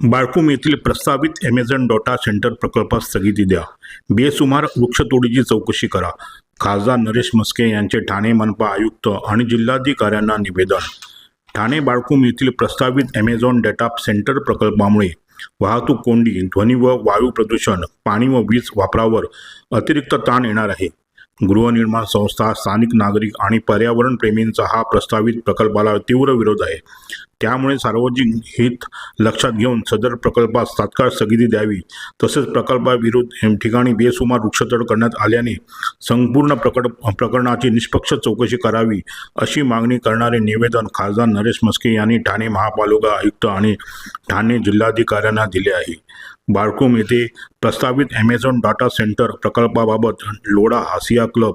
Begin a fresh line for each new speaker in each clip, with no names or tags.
बाळकूम येथील प्रस्तावित Amazon data centre प्रकल्पास स्थगिती द्या. बेसुमार वृक्षतोडीची चौकशी करा. खासदार नरेश म्हस्के यांचे ठाणे मनपा आयुक्त आणि जिल्हाधिकाऱ्यांना निवेदन. ठाणे बाळकूम येथील प्रस्तावित ॲमेझॉन डेटा सेंटर प्रकल्पामुळे वाहतूक कोंडी, ध्वनी व वायू प्रदूषण, पाणी व वीज वापरावर अतिरिक्त ताण येणार आहे. गृहनिर्माण संस्था, स्थानिक नागरिक आणि पर्यावरण प्रेमींचा हा प्रस्तावित प्रकल्पाला तीव्र विरोध आहे. त्यामुळे सार्वजनिक हित लक्षात घेऊन सदर प्रकल्पास तात्काळ स्थगिती द्यावी. तसेच प्रकल्पाविरुद्ध ठिकाणी बेसुमार वृक्षतोड करण्यात आल्याने संपूर्ण प्रकरणाची निष्पक्ष चौकशी करावी, अशी मागणी करणारे निवेदन खासदार नरेश म्हस्के यांनी ठाणे महापालिका आयुक्त आणि ठाणे जिल्हाधिकाऱ्यांना दिले आहे. बाळकूम येथे प्रस्तावित ॲमेझॉन डेटा सेंटर प्रकल्पाबाबत लोढा हासिया club,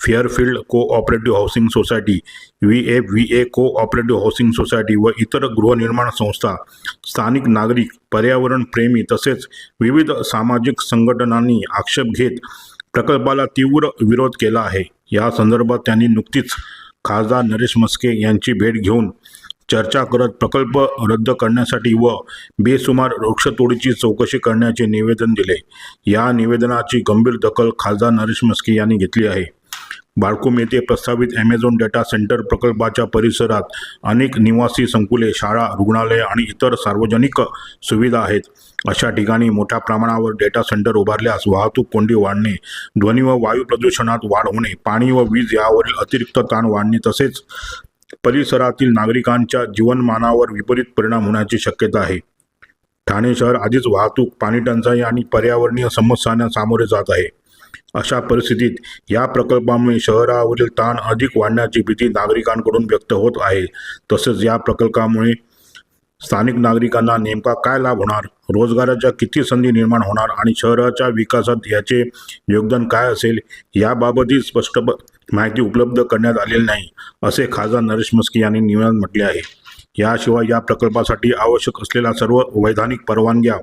Fairfield cooperative housing society, VFVA cooperative housing society व इतर गृहनिर्माण संस्था, स्थानिक नागरिक, पर्यावरण प्रेमी तसेच विविध सामाजिक संघटनांनी आक्षेप घेत प्रकल्पाला तीव्र विरोध केला आहे. या संदर्भात त्यांनी नुकतीच खासदार नरेश म्हस्के यांची भेट घेऊन चर्चा करत प्रकल्प रद्द करण्यासाठी व बेसुमार वृक्षतोडीची चौकशी करण्याचे निवेदन दिले. या निवेदनाची गंभीर दखल खासदार नरेश म्हस्के यांनी घेतली आहे. बाळकूम येथे प्रस्तावित ॲमेझॉन डेटा सेंटर प्रकल्पाच्या परिसरात अनेक निवासी संकुले, शाळा, रुग्णालये आणि इतर सार्वजनिक सुविधा आहेत. अशा ठिकाणी मोठ्या प्रमाणावर डेटा सेंटर उभारल्यास वाहतूक कोंडी वाढणे, ध्वनी व वायू प्रदूषणात वाढ होणे, पाणी व वीज यावरील अतिरिक्त ताण वाढणे तसेच परिसरातील नागरिकांच्या जीवनमानावर विपरीत परिणाम होण्याची शक्यता आहे. ठाणे शहर आधीच वाहतूक, पाणीटंचाई आणि पर्यावरणीय समस्यांना सामोरे जात आहे. अशा परिस्थितीत या प्रकल्पामुळे शहरावरील ताण अधिक वाढण्याची भीती नागरिकांकडून व्यक्त होत आहे. तसेच या प्रकल्पामुळे स्थानिक नागरिकांना नेमका काय लाभ होणार, रोजगाराच्या किती संधी निर्माण होणार आणि शहराच्या विकासात याचे योगदान काय असेल, याबाबतही स्पष्ट माहिती उपलब्ध करण्यात आलेली नाही, असे खासदार नरेश म्हस्के यांनी निवेदनात म्हटले आहे. याशिवाय या प्रकल्पासाठी आवश्यक असलेल्या सर्व वैधानिक परवानग्या,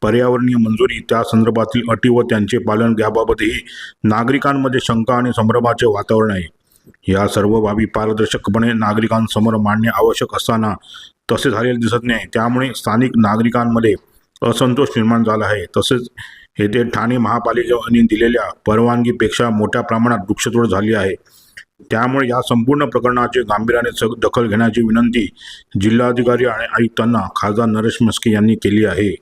पर्यावरणीय मंजुरी, त्या संदर्भातील अटी व त्यांचे पालन याबाबतही नागरिकांमध्ये शंका आणि संभ्रमाचे वातावरण आहे. या सर्व बाबी पारदर्शकपणे नागरिकांसमोर मांडणे आवश्यक असताना तसे झालेले दिसत नाही. त्यामुळे स्थानिक नागरिकांमध्ये असंतोष निर्माण झाला आहे. तसेच येथे ठाणे महापालिकेने दिलेल्या परवानगीपेक्षा मोठ्या प्रमाणात वृक्षतोड झाली आहे. त्यामुळे या संपूर्ण प्रकरणाचे गांभीर्याने दखल घेण्याची विनंती जिल्हाधिकारी आणि आयुक्तांना खासदार नरेश म्हस्के यांनी केली आहे.